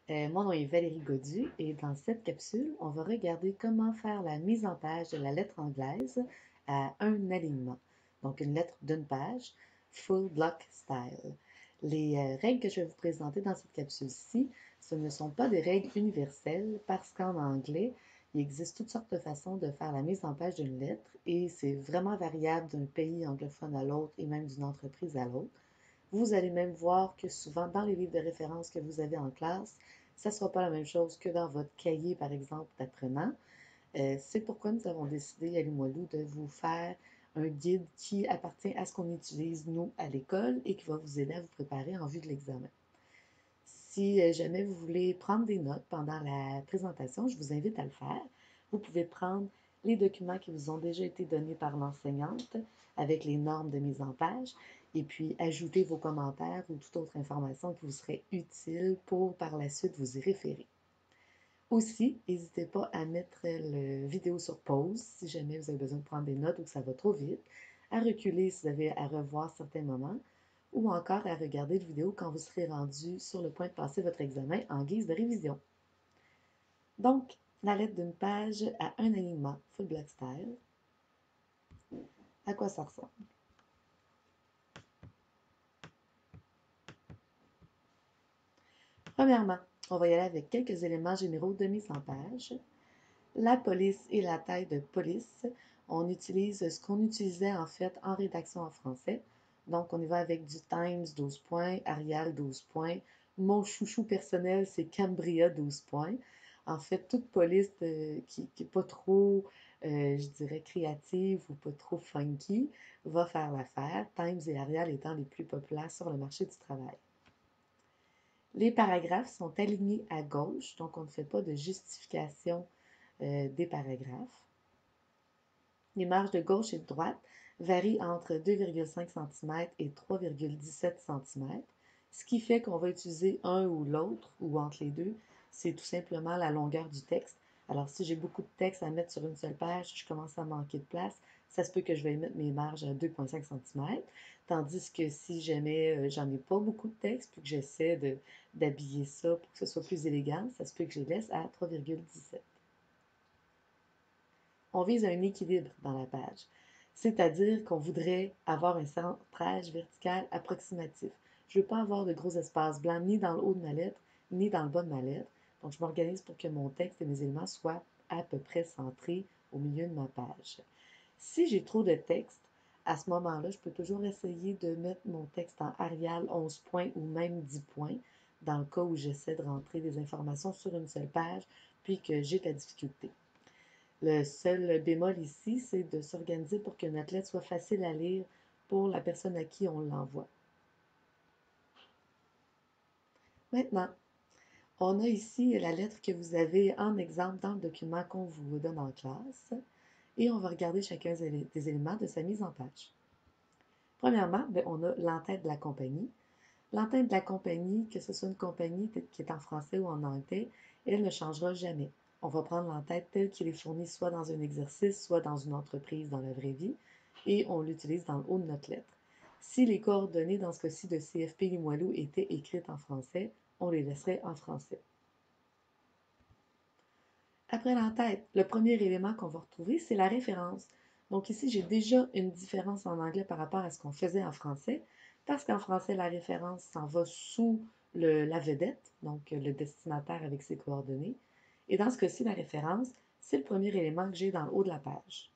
Mon nom est Valérie Godu et dans cette capsule, on va regarder comment faire la mise en page de la lettre anglaise à un alignement. Donc une lettre d'une page, full block style. Les règles que je vais vous présenter dans cette capsule-ci, ce ne sont pas des règles universelles parce qu'en anglais, il existe toutes sortes de façons de faire la mise en page d'une lettre et c'est vraiment variable d'un pays anglophone à l'autre et même d'une entreprise à l'autre. Vous allez même voir que souvent dans les livres de référence que vous avez en classe, ça ne sera pas la même chose que dans votre cahier, par exemple, d'apprenant. C'est pourquoi nous avons décidé, à Limoilou, de vous faire un guide qui appartient à ce qu'on utilise, nous, à l'école et qui va vous aider à vous préparer en vue de l'examen. Si jamais vous voulez prendre des notes pendant la présentation, je vous invite à le faire. Vous pouvez prendre les documents qui vous ont déjà été donnés par l'enseignante avec les normes de mise en page et puis ajouter vos commentaires ou toute autre information qui vous serait utile pour par la suite vous y référer. Aussi, n'hésitez pas à mettre la vidéo sur pause si jamais vous avez besoin de prendre des notes ou que ça va trop vite, à reculer si vous avez à revoir certains moments, ou encore à regarder la vidéo quand vous serez rendu sur le point de passer votre examen en guise de révision. Donc, la lettre d'une page à un alignement full block style, à quoi ça ressemble? Premièrement, on va y aller avec quelques éléments généraux de mise en page. La police et la taille de police, on utilise ce qu'on utilisait en fait en rédaction en français. Donc, on y va avec du Times 12 points, Arial 12 points. Mon chouchou personnel, c'est Cambria 12 points. En fait, toute police qui n'est pas trop, je dirais, créative ou pas trop funky va faire l'affaire, Times et Arial étant les plus populaires sur le marché du travail. Les paragraphes sont alignés à gauche, donc on ne fait pas de justification des paragraphes. Les marges de gauche et de droite varient entre 2,5 cm et 3,17 cm, ce qui fait qu'on va utiliser un ou l'autre, ou entre les deux, c'est tout simplement la longueur du texte. Alors, si j'ai beaucoup de texte à mettre sur une seule page, je commence à manquer de place, ça se peut que je vais mettre mes marges à 2,5 cm, tandis que si jamais j'en ai pas beaucoup de texte, puis que j'essaie d'habiller ça pour que ce soit plus élégant, ça se peut que je les laisse à 3,17. On vise un équilibre dans la page, c'est-à-dire qu'on voudrait avoir un centrage vertical approximatif. Je ne veux pas avoir de gros espaces blancs ni dans le haut de ma lettre, ni dans le bas de ma lettre. Donc, je m'organise pour que mon texte et mes éléments soient à peu près centrés au milieu de ma page. Si j'ai trop de texte, à ce moment-là, je peux toujours essayer de mettre mon texte en Arial 11 points ou même 10 points, dans le cas où j'essaie de rentrer des informations sur une seule page, puis que j'ai de la difficulté. Le seul bémol ici, c'est de s'organiser pour que notre lettre soit facile à lire pour la personne à qui on l'envoie. Maintenant, on a ici la lettre que vous avez en exemple dans le document qu'on vous donne en classe et on va regarder chacun des éléments de sa mise en page. Premièrement, on a l'entête de la compagnie. L'entête de la compagnie, que ce soit une compagnie qui est en français ou en anglais, elle ne changera jamais. On va prendre l'entête telle qu'il est fourni soit dans un exercice, soit dans une entreprise dans la vraie vie, et on l'utilise dans le haut de notre lettre. Si les coordonnées, dans ce cas-ci de CFP Limoilou, étaient écrites en français, on les laisserait en français. Après l'entête, le premier élément qu'on va retrouver, c'est la référence. Donc ici, j'ai déjà une différence en anglais par rapport à ce qu'on faisait en français, parce qu'en français, la référence s'en va sous la vedette, donc le destinataire avec ses coordonnées. Et dans ce cas-ci, la référence, c'est le premier élément que j'ai dans le haut de la page.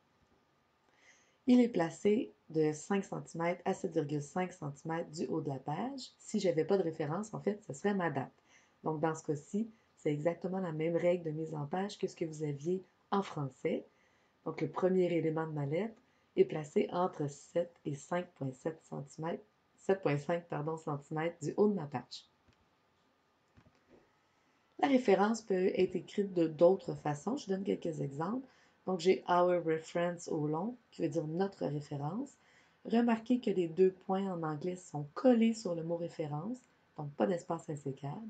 Il est placé de 5 cm à 7,5 cm du haut de la page. Si je n'avais pas de référence, en fait, ce serait ma date. Donc, dans ce cas-ci, c'est exactement la même règle de mise en page que ce que vous aviez en français. Donc, le premier élément de ma lettre est placé entre 7 et 5,7 cm, 7,5 cm du haut de ma page. La référence peut être écrite de d'autres façons. Je donne quelques exemples. Donc, j'ai Our Reference au long, qui veut dire notre référence. Remarquez que les deux points en anglais sont collés sur le mot référence, donc pas d'espace insécable.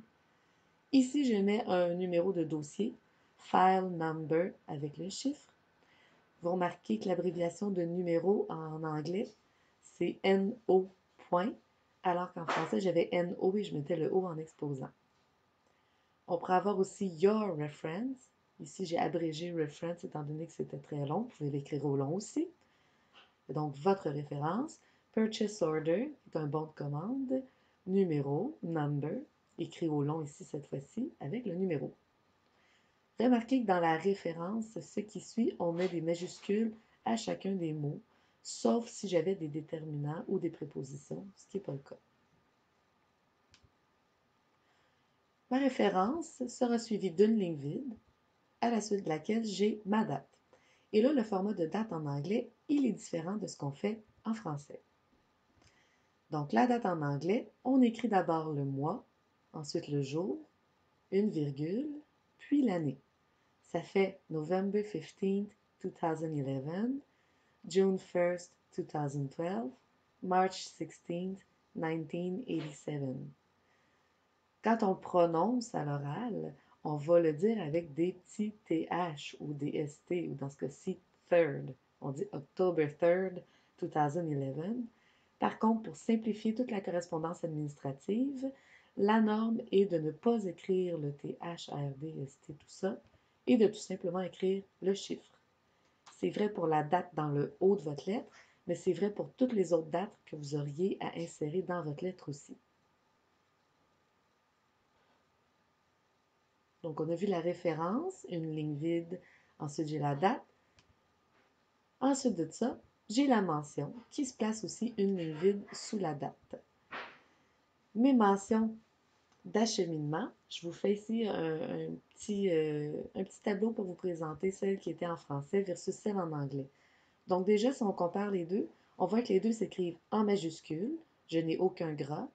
Ici, je mets un numéro de dossier, File Number avec le chiffre. Vous remarquez que l'abréviation de numéro en anglais, c'est NO point, alors qu'en français, j'avais NO et je mettais le O en exposant. On pourrait avoir aussi your reference. Ici, j'ai abrégé reference étant donné que c'était très long. Vous pouvez l'écrire au long aussi. Donc, votre référence. Purchase order, qui est un bon de commande. Numéro, number, écrit au long ici cette fois-ci, avec le numéro. Remarquez que dans la référence, ce qui suit, on met des majuscules à chacun des mots, sauf si j'avais des déterminants ou des prépositions, ce qui n'est pas le cas. Ma référence sera suivie d'une ligne vide, à la suite de laquelle j'ai ma date. Et là, le format de date en anglais, il est différent de ce qu'on fait en français. Donc, la date en anglais, on écrit d'abord le mois, ensuite le jour, une virgule, puis l'année. Ça fait November 15th, 2011, June 1st, 2012, March 16th, 1987. Quand on le prononce à l'oral, on va le dire avec des petits TH ou des ST, ou dans ce cas-ci, third. On dit October 3rd, 2011. Par contre, pour simplifier toute la correspondance administrative, la norme est de ne pas écrire le TH, RD, ST, tout ça, et de tout simplement écrire le chiffre. C'est vrai pour la date dans le haut de votre lettre, mais c'est vrai pour toutes les autres dates que vous auriez à insérer dans votre lettre aussi. Donc, on a vu la référence, une ligne vide, ensuite j'ai la date. Ensuite de ça, j'ai la mention qui se place aussi une ligne vide sous la date. Mes mentions d'acheminement, je vous fais ici un petit tableau pour vous présenter celle qui était en français versus celle en anglais. Donc déjà, si on compare les deux, on voit que les deux s'écrivent en majuscule, je n'ai aucun gras.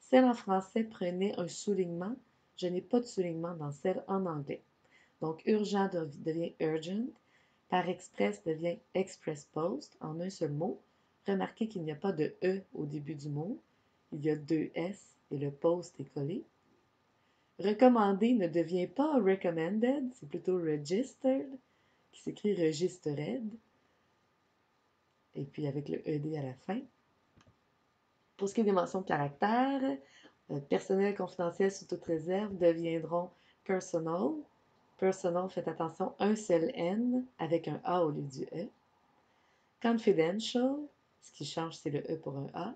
Celle en français prenait un soulignement, je n'ai pas de soulignement dans celle en anglais. Donc urgent devient urgent, par express devient express post en un seul mot. Remarquez qu'il n'y a pas de E au début du mot, il y a deux S et le post est collé. Recommandé ne devient pas recommended, c'est plutôt registered, qui s'écrit registered, et puis avec le ED à la fin. Pour ce qui est des mentions de caractère, personnel confidentiel sous toute réserve deviendront personal. Personal, faites attention, un seul N avec un A au lieu du E. Confidential, ce qui change, c'est le E pour un A.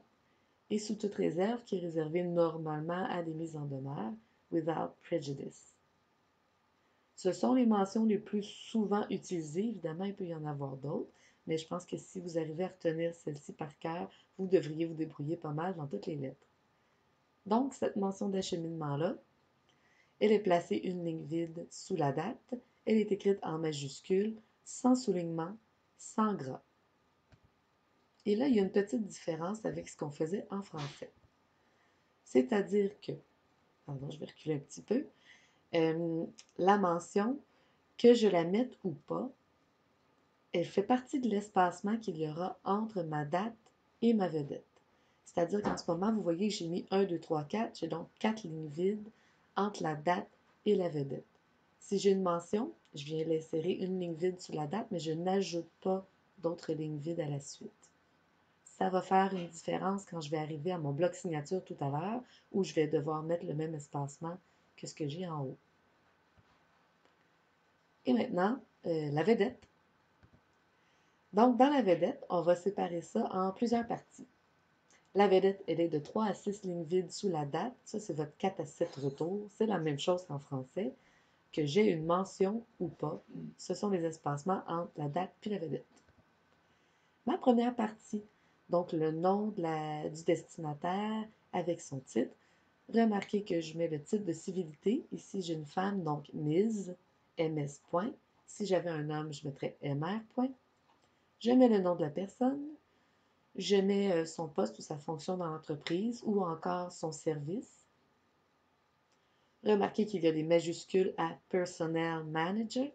Et sous toute réserve, qui est réservé normalement à des mises en demeure, without prejudice. Ce sont les mentions les plus souvent utilisées. Évidemment, il peut y en avoir d'autres, mais je pense que si vous arrivez à retenir celle-ci par cœur, vous devriez vous débrouiller pas mal dans toutes les lettres. Donc, cette mention d'acheminement-là, elle est placée une ligne vide sous la date. Elle est écrite en majuscule, sans soulignement, sans gras. Et là, il y a une petite différence avec ce qu'on faisait en français. C'est-à-dire que, pardon, je vais reculer un petit peu, la mention, que je la mette ou pas, elle fait partie de l'espacement qu'il y aura entre ma date et ma vedette. C'est-à-dire qu'en ce moment, vous voyez que j'ai mis 1, 2, 3, 4. J'ai donc 4 lignes vides entre la date et la vedette. Si j'ai une mention, je viens l'insérer une ligne vide sous la date, mais je n'ajoute pas d'autres lignes vides à la suite. Ça va faire une différence quand je vais arriver à mon bloc signature tout à l'heure, où je vais devoir mettre le même espacement que ce que j'ai en haut. Et maintenant, la vedette. Donc, dans la vedette, on va séparer ça en plusieurs parties. La vedette, elle est de 3 à 6 lignes vides sous la date. Ça, c'est votre 4 à 7 retours. C'est la même chose qu'en français. Que j'ai une mention ou pas, ce sont les espacements entre la date puis la vedette. Ma première partie, donc le nom du destinataire avec son titre. Remarquez que je mets le titre de civilité. Ici, j'ai une femme, donc Ms. MS. Si j'avais un homme, je mettrais MR. Je mets le nom de la personne. Je mets son poste ou sa fonction dans l'entreprise ou encore son service. Remarquez qu'il y a des majuscules à Personnel Manager.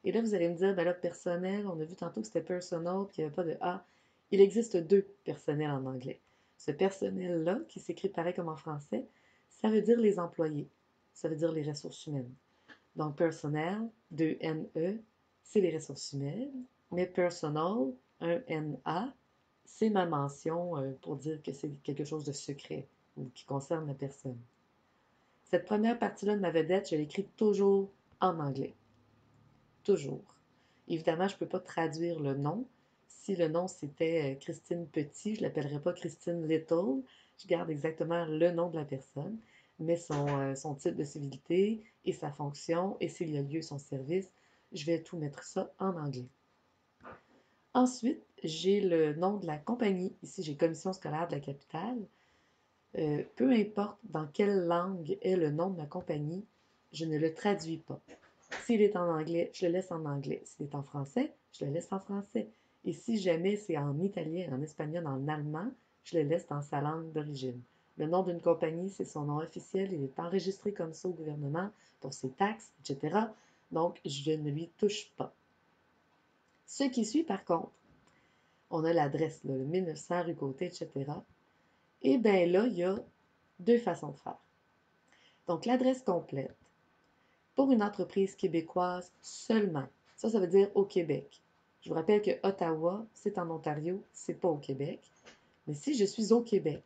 Et là, vous allez me dire, ben là, personnel, on a vu tantôt que c'était personal, qu'il n'y avait pas de A. Il existe deux personnels en anglais. Ce personnel-là, qui s'écrit pareil comme en français, ça veut dire les employés. Ça veut dire les ressources humaines. Donc, personnel, 2 NE, c'est les ressources humaines. Mais personal, un NA, c'est ma mention pour dire que c'est quelque chose de secret ou qui concerne la personne. Cette première partie-là de ma vedette, je l'écris toujours en anglais. Toujours. Évidemment, je ne peux pas traduire le nom. Si le nom c'était Christine Petit, je ne l'appellerais pas Christine Little. Je garde exactement le nom de la personne, mais son titre de civilité et sa fonction, et s'il y a lieu son service, je vais tout mettre ça en anglais. Ensuite, j'ai le nom de la compagnie. Ici, j'ai Commission scolaire de la capitale. Peu importe dans quelle langue est le nom de ma compagnie, je ne le traduis pas. S'il est en anglais, je le laisse en anglais. S'il est en français, je le laisse en français. Et si jamais c'est en italien, en espagnol, en allemand, je le laisse dans sa langue d'origine. Le nom d'une compagnie, c'est son nom officiel. Il est enregistré comme ça au gouvernement pour ses taxes, etc. Donc, je ne lui touche pas. Ce qui suit, par contre, on a l'adresse, le 1900 rue Côté, etc. Et bien là, il y a deux façons de faire. Donc, l'adresse complète, pour une entreprise québécoise seulement. Ça veut dire au Québec. Je vous rappelle que Ottawa, c'est en Ontario, c'est pas au Québec. Mais si je suis au Québec,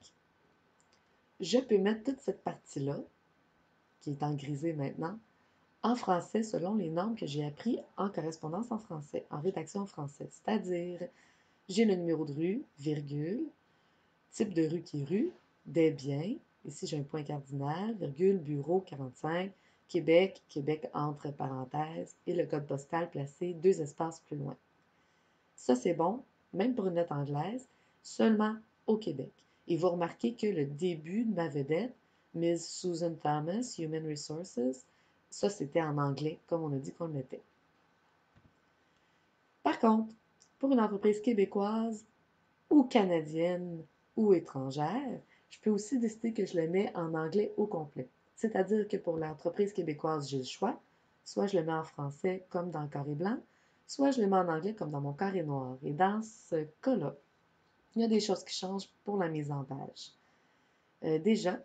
je peux mettre toute cette partie-là, qui est en grisé maintenant, en français selon les normes que j'ai appris en correspondance en français, en rédaction en français. C'est-à-dire, j'ai le numéro de rue, virgule, type de rue qui est rue, des biens, ici j'ai un point cardinal, virgule, bureau 45, Québec, Québec entre parenthèses, et le code postal placé 2 espaces plus loin. Ça c'est bon, même pour une lettre anglaise, seulement au Québec. Et vous remarquez que le début de ma vedette, Ms. Susan Thomas, Human Resources, ça c'était en anglais, comme on a dit qu'on le mettait. Par contre, pour une entreprise québécoise ou canadienne ou étrangère, je peux aussi décider que je le mets en anglais au complet. C'est-à-dire que pour l'entreprise québécoise, j'ai le choix. Soit je le mets en français comme dans le carré blanc, soit je le mets en anglais comme dans mon carré noir. Et dans ce cas-là, il y a des choses qui changent pour la mise en page. Déjà,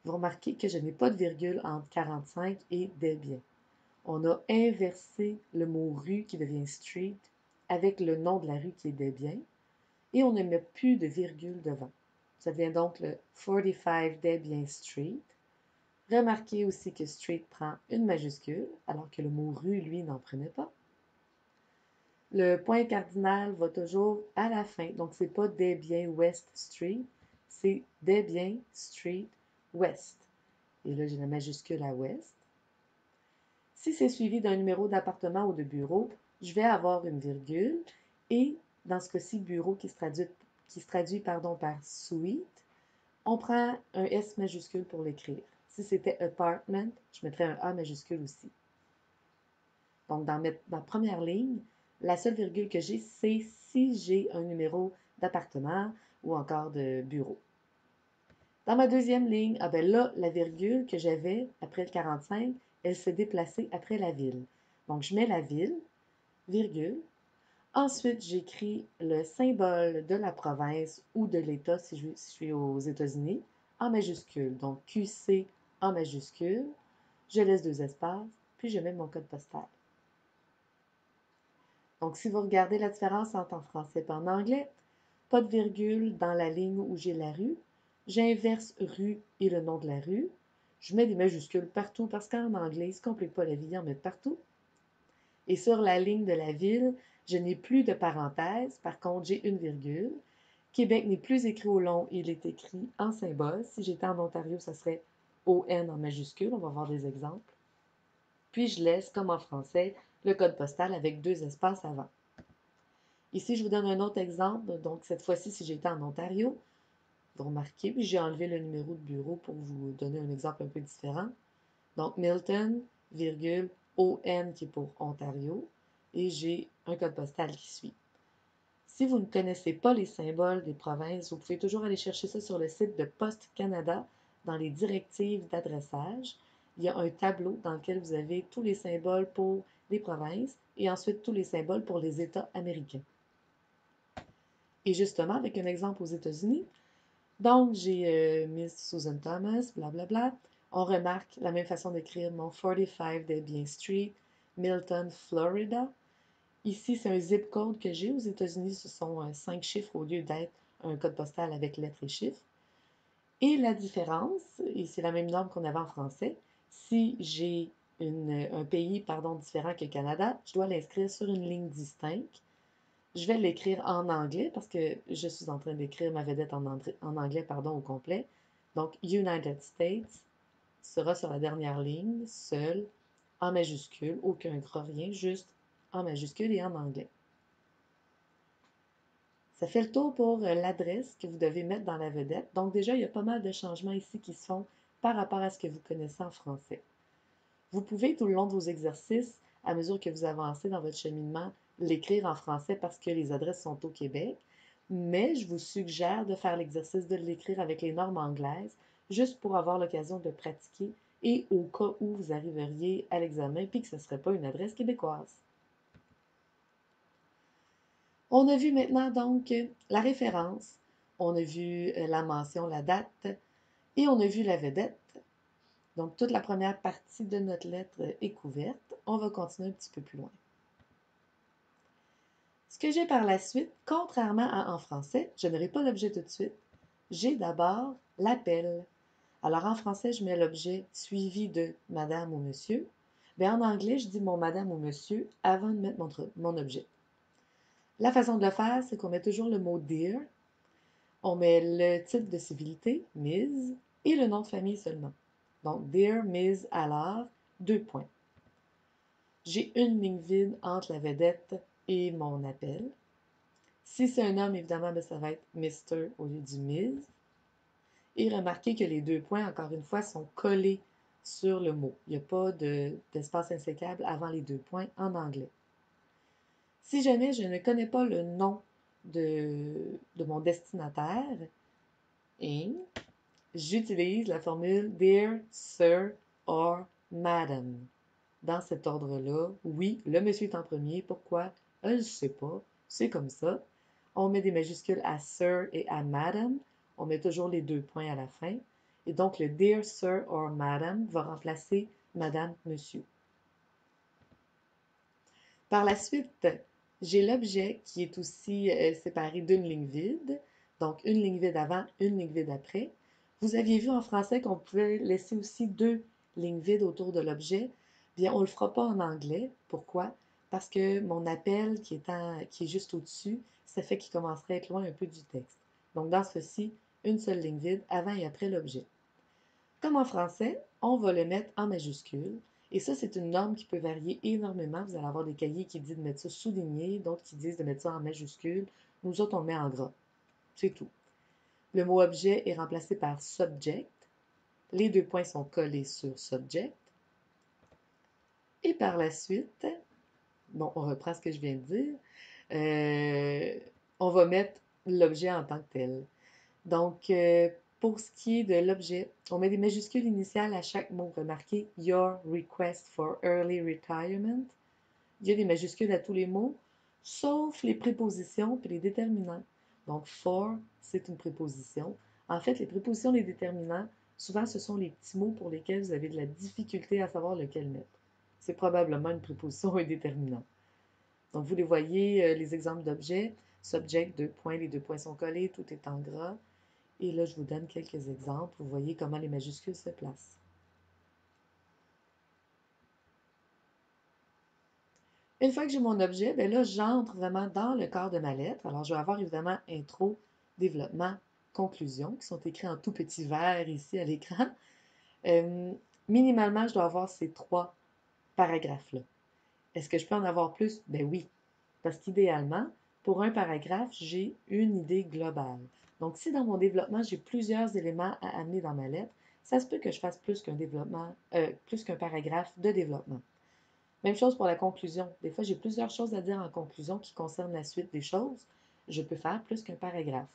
vous remarquez que je n'ai pas de virgule entre 45 et des biens. On a inversé le mot rue qui devient street avec le nom de la rue qui est des biens et on ne met plus de virgule devant. Ça devient donc le 45 Debian Street. Remarquez aussi que street prend une majuscule, alors que le mot rue, lui, n'en prenait pas. Le point cardinal va toujours à la fin, donc c'est pas Debian West Street, c'est Debian Street West. Et là, j'ai la majuscule à West. Si c'est suivi d'un numéro d'appartement ou de bureau, je vais avoir une virgule et dans ce cas-ci, bureau qui se traduit par suite, on prend un S majuscule pour l'écrire. Si c'était apartment, je mettrais un A majuscule aussi. Donc, dans ma première ligne, la seule virgule que j'ai, c'est si j'ai un numéro d'appartement ou encore de bureau. Dans ma deuxième ligne, là, la virgule que j'avais après le 45, elle s'est déplacée après la ville. Donc, je mets la ville, virgule. Ensuite, j'écris le symbole de la province ou de l'État si je suis aux États-Unis en majuscule. Donc, QC en majuscule. Je laisse 2 espaces, puis je mets mon code postal. Donc, si vous regardez la différence entre en français et en anglais, pas de virgule dans la ligne où j'ai la rue. J'inverse rue et le nom de la rue. Je mets des majuscules partout parce qu'en anglais, il ne se complique pas la vie en mettre partout. Et sur la ligne de la ville, je n'ai plus de parenthèse. Par contre, j'ai une virgule. Québec n'est plus écrit au long, il est écrit en symbole. Si j'étais en Ontario, ça serait ON en majuscule. On va voir des exemples. Puis je laisse, comme en français, le code postal avec 2 espaces avant. Ici, je vous donne un autre exemple. Donc, cette fois-ci, si j'étais en Ontario, vous remarquez, puis j'ai enlevé le numéro de bureau pour vous donner un exemple un peu différent. Donc, Milton, virgule, ON qui est pour Ontario, et j'ai un code postal qui suit. Si vous ne connaissez pas les symboles des provinces, vous pouvez toujours aller chercher ça sur le site de Poste Canada dans les directives d'adressage. Il y a un tableau dans lequel vous avez tous les symboles pour les provinces et ensuite tous les symboles pour les États américains. Et justement, avec un exemple aux États-Unis, donc j'ai Miss Susan Thomas, blablabla. On remarque la même façon d'écrire mon 45 Debian Street, Milton, Florida. Ici, c'est un zip code que j'ai. Aux États-Unis, ce sont 5 chiffres au lieu d'être un code postal avec lettres et chiffres. Et la différence, et c'est la même norme qu'on avait en français, si j'ai un pays différent que le Canada, je dois l'inscrire sur une ligne distincte. Je vais l'écrire en anglais parce que je suis en train d'écrire ma vedette en anglais au complet. Donc, United States sera sur la dernière ligne, seul, en majuscule, aucun gras, rien, juste en majuscule et en anglais. Ça fait le tour pour l'adresse que vous devez mettre dans la vedette. Donc déjà, il y a pas mal de changements ici qui se font par rapport à ce que vous connaissez en français. Vous pouvez, tout le long de vos exercices, à mesure que vous avancez dans votre cheminement, l'écrire en français parce que les adresses sont au Québec, mais je vous suggère de faire l'exercice de l'écrire avec les normes anglaises, juste pour avoir l'occasion de pratiquer et au cas où vous arriveriez à l'examen puis que ce ne serait pas une adresse québécoise. On a vu maintenant donc la référence, on a vu la mention, la date, et on a vu la vedette. Donc, toute la première partie de notre lettre est couverte. On va continuer un petit peu plus loin. Ce que j'ai par la suite, contrairement à en français, je n'aurai pas l'objet tout de suite. J'ai d'abord l'appel. Alors, en français, je mets l'objet suivi de madame ou monsieur. Mais en anglais, je dis mon madame ou monsieur avant de mettre mon objet. La façon de le faire, c'est qu'on met toujours le mot dear. On met le titre de civilité, Ms., et le nom de famille seulement. Donc, Dear Ms. Allard, 2 points. J'ai une ligne vide entre la vedette et mon appel. Si c'est un homme, évidemment, ça va être Mr. au lieu du Ms. Et remarquez que les 2 points, encore une fois, sont collés sur le mot. Il n'y a pas d'espace insécable avant les 2 points en anglais. Si jamais je ne connais pas le nom de mon destinataire, et j'utilise la formule Dear Sir or Madam. Dans cet ordre-là, oui, le monsieur est en premier. Pourquoi? Je ne sais pas. C'est comme ça. On met des majuscules à Sir et à Madam. On met toujours les 2 points à la fin. Et donc, le Dear Sir or Madam va remplacer Madame, Monsieur. Par la suite, j'ai l'objet qui est aussi séparé d'une ligne vide. Donc, une ligne vide avant, une ligne vide après. Vous aviez vu en français qu'on pouvait laisser aussi 2 lignes vides autour de l'objet. Bien, on ne le fera pas en anglais. Pourquoi? Parce que mon appel qui est juste au-dessus, ça fait qu'il commencerait à être loin un peu du texte. Donc, dans ceci, une seule ligne vide avant et après l'objet. Comme en français, on va le mettre en majuscule. Et ça, c'est une norme qui peut varier énormément. Vous allez avoir des cahiers qui disent de mettre ça souligné, d'autres qui disent de mettre ça en majuscule. Nous autres, on le met en gras. C'est tout. Le mot objet est remplacé par subject. Les 2 points sont collés sur subject. Et par la suite, bon, on reprend ce que je viens de dire. On va mettre l'objet en tant que tel. Donc, pour ce qui est de l'objet, on met des majuscules initiales à chaque mot. Remarquez Your request for early retirement. Il y a des majuscules à tous les mots, sauf les prépositions et les déterminants. Donc, for, c'est une préposition. En fait, les prépositions et les déterminants, souvent, ce sont les petits mots pour lesquels vous avez de la difficulté à savoir lequel mettre. C'est probablement une préposition ou un déterminant. Donc, vous les voyez, les exemples d'objets. Subject, 2 points, les 2 points sont collés, tout est en gras. Et là, je vous donne quelques exemples. Vous voyez comment les majuscules se placent. Une fois que j'ai mon objet, bien là, j'entre vraiment dans le corps de ma lettre. Alors, je vais avoir évidemment intro, développement, conclusion, qui sont écrits en tout petit vert ici à l'écran. Euh, Minimalement, je dois avoir ces 3 paragraphes-là. Est-ce que je peux en avoir plus? Ben oui, parce qu'idéalement, pour un paragraphe, j'ai une idée globale. Donc, si dans mon développement, j'ai plusieurs éléments à amener dans ma lettre, ça se peut que je fasse plus plus qu'un paragraphe de développement. Même chose pour la conclusion. Des fois, j'ai plusieurs choses à dire en conclusion qui concernent la suite des choses. Je peux faire plus qu'un paragraphe.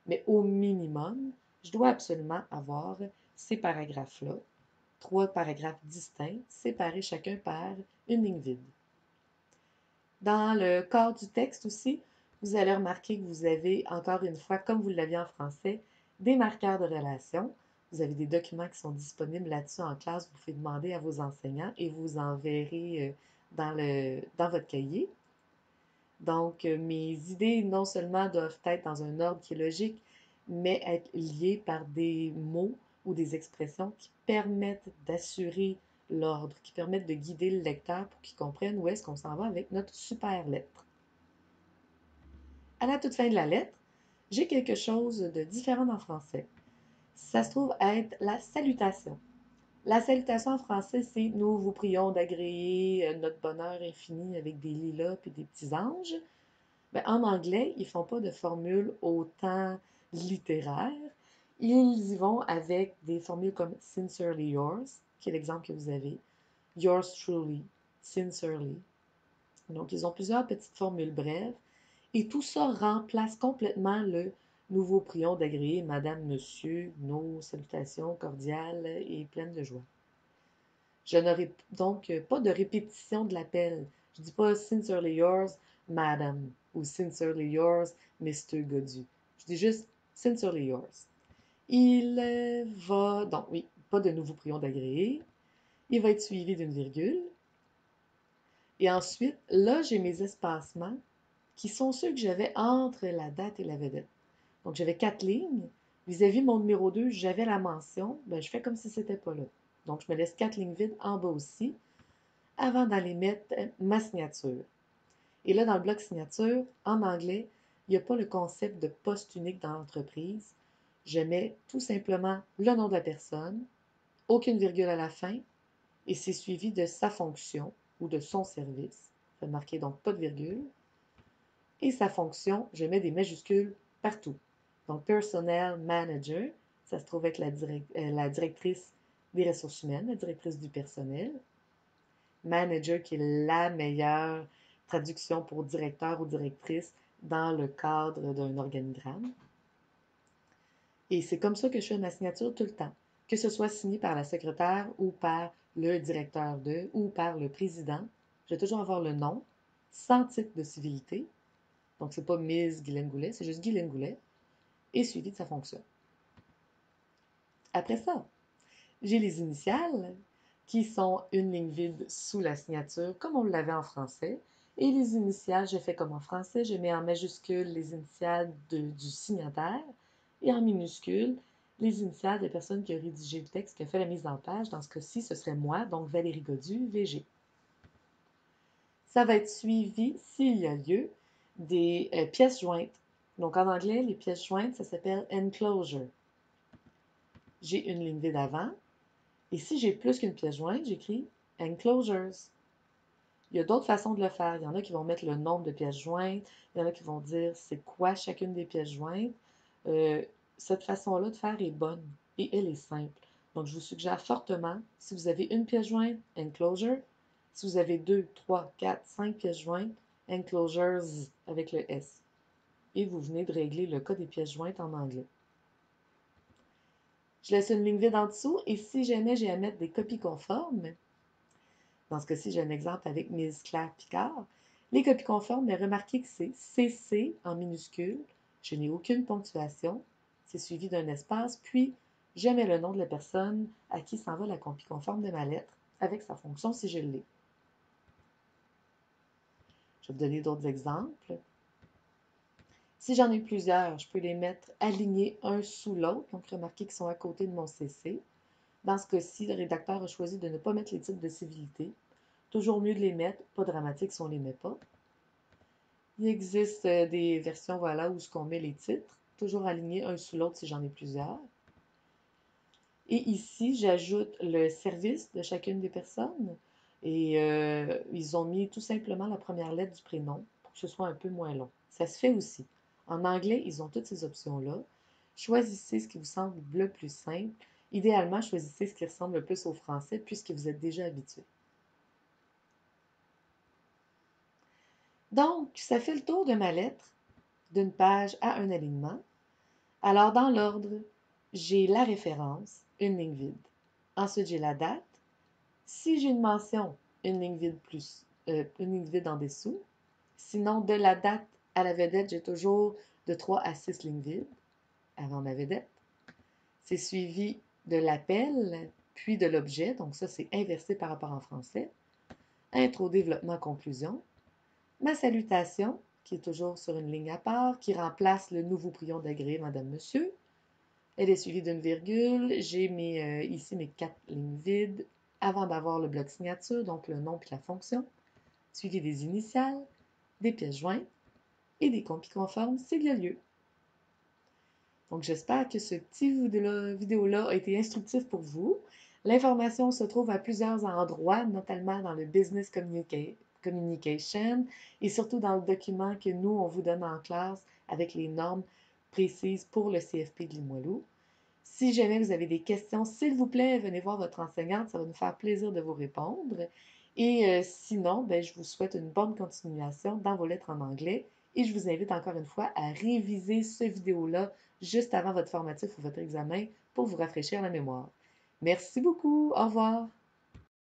Mais au minimum, je dois absolument avoir ces paragraphes-là, 3 paragraphes distincts, séparés chacun par une ligne vide. Dans le corps du texte aussi, vous allez remarquer que vous avez, encore une fois, comme vous l'aviez en français, des marqueurs de relation. Vous avez des documents qui sont disponibles là-dessus en classe. Vous pouvez demander à vos enseignants et vous enverrez dans votre cahier. Donc, mes idées, non seulement doivent être dans un ordre qui est logique, mais être liée par des mots ou des expressions qui permettent d'assurer l'ordre, qui permettent de guider le lecteur pour qu'il comprenne où est-ce qu'on s'en va avec notre super lettre. À la toute fin de la lettre, j'ai quelque chose de différent en français. Ça se trouve être la salutation. La salutation en français, c'est nous vous prions d'agréer notre bonheur infini avec des lilas et des petits anges. Ben, en anglais, ils ne font pas de formule autant littéraire. Ils y vont avec des formules comme sincerely yours, qui est l'exemple que vous avez, yours truly, sincerely. Donc, ils ont plusieurs petites formules brèves et tout ça remplace complètement le nous vous prions d'agréer, madame, monsieur, nos salutations cordiales et pleines de joie. Je n'aurai donc pas de répétition de l'appel. Je ne dis pas sincerely yours, madame, ou sincerely yours, Mr. Godu. Je dis juste sincerely yours. Il va, donc oui, pas de nous vous prions d'agréer. Il va être suivi d'une virgule. Et ensuite, là, j'ai mes espacements qui sont ceux que j'avais entre la date et la vedette. Donc, j'avais 4 lignes. Vis-à-vis mon numéro 2, j'avais la mention. Ben, je fais comme si c'était pas là. Donc, je me laisse 4 lignes vides en bas aussi avant d'aller mettre ma signature. Et là, dans le bloc signature, en anglais, il n'y a pas le concept de poste unique dans l'entreprise. Je mets tout simplement le nom de la personne, aucune virgule à la fin, et c'est suivi de sa fonction ou de son service. Je vais marquer donc pas de virgule. Et sa fonction, je mets des majuscules partout. Donc, personnel manager, ça se trouve être la directrice des ressources humaines, la directrice du personnel. Manager, qui est la meilleure traduction pour directeur ou directrice dans le cadre d'un organigramme. Et c'est comme ça que je fais ma signature tout le temps, que ce soit signé par la secrétaire ou par le directeur de ou par le président. Je vais toujours avoir le nom, sans titre de civilité. Donc, c'est pas Ms. Guylaine Goulet, c'est juste Guylaine Goulet, et suivi de sa fonction. Après ça, j'ai les initiales, qui sont une ligne vide sous la signature, comme on l'avait en français. Et les initiales, je fais comme en français, je mets en majuscule les initiales du signataire et en minuscule les initiales de la personne qui a rédigé le texte, qui a fait la mise en page. Dans ce cas-ci, ce serait moi, donc Valérie Godu, VG. Ça va être suivi, s'il y a lieu, des pièces jointes. Donc en anglais, les pièces jointes, ça s'appelle enclosure. J'ai une ligne vide avant. Et si j'ai plus qu'une pièce jointe, j'écris enclosures. Il y a d'autres façons de le faire. Il y en a qui vont mettre le nombre de pièces jointes. Il y en a qui vont dire c'est quoi chacune des pièces jointes. Cette façon-là de faire est bonne et elle est simple. Donc, je vous suggère fortement, si vous avez une pièce jointe, enclosure. Si vous avez 2, 3, 4, 5 pièces jointes, enclosures avec le S. Et vous venez de régler le cas des pièces jointes en anglais. Je laisse une ligne vide en dessous et si jamais j'ai à mettre des copies conformes, dans ce cas-ci, j'ai un exemple avec Ms. Claire Picard, les copies conformes, mais remarquez que c'est CC en minuscule, je n'ai aucune ponctuation, c'est suivi d'un espace, puis je mets le nom de la personne à qui s'en va la copie conforme de ma lettre, avec sa fonction si je l'ai. Je vais vous donner d'autres exemples. Si j'en ai plusieurs, je peux les mettre alignés un sous l'autre, donc remarquez qu'ils sont à côté de mon CC. Dans ce cas-ci, le rédacteur a choisi de ne pas mettre les titres de civilité. Toujours mieux de les mettre, pas dramatique si on ne les met pas. Il existe des versions voilà, où on met les titres, toujours alignés un sous l'autre si j'en ai plusieurs. Et ici, j'ajoute le service de chacune des personnes. Et ils ont mis tout simplement la première lettre du prénom pour que ce soit un peu moins long. Ça se fait aussi. En anglais, ils ont toutes ces options-là. Choisissez ce qui vous semble le plus simple. Idéalement, choisissez ce qui ressemble le plus au français puisque vous êtes déjà habitué. Donc, ça fait le tour de ma lettre, d'une page à un alignement. Alors, dans l'ordre, j'ai la référence, une ligne vide. Ensuite, j'ai la date. Si j'ai une mention, une ligne vide une ligne vide en dessous. Sinon, de la date à la vedette, j'ai toujours de 3 à 6 lignes vides avant ma vedette. C'est suivi de l'appel, puis de l'objet. Donc ça, c'est inversé par rapport en français. Intro, développement, conclusion. Ma salutation, qui est toujours sur une ligne à part, qui remplace le nouveau prion d'agré, Madame, Monsieur. Elle est suivie d'une virgule. J'ai ici mes 4 lignes vides avant d'avoir le bloc signature, donc le nom puis la fonction, suivi des initiales, des pièces jointes et des comptes conformes s'il y a lieu. Donc, j'espère que ce petit vidéo-là a été instructif pour vous. L'information se trouve à plusieurs endroits, notamment dans le Business Communication et surtout dans le document que nous, on vous donne en classe avec les normes précises pour le CFP de Limoilou. Si jamais vous avez des questions, s'il vous plaît, venez voir votre enseignante, ça va nous faire plaisir de vous répondre. Et sinon, ben, je vous souhaite une bonne continuation dans vos lettres en anglais et je vous invite encore une fois à réviser ce vidéo-là juste avant votre formatif ou votre examen pour vous rafraîchir la mémoire. Merci beaucoup. Au revoir.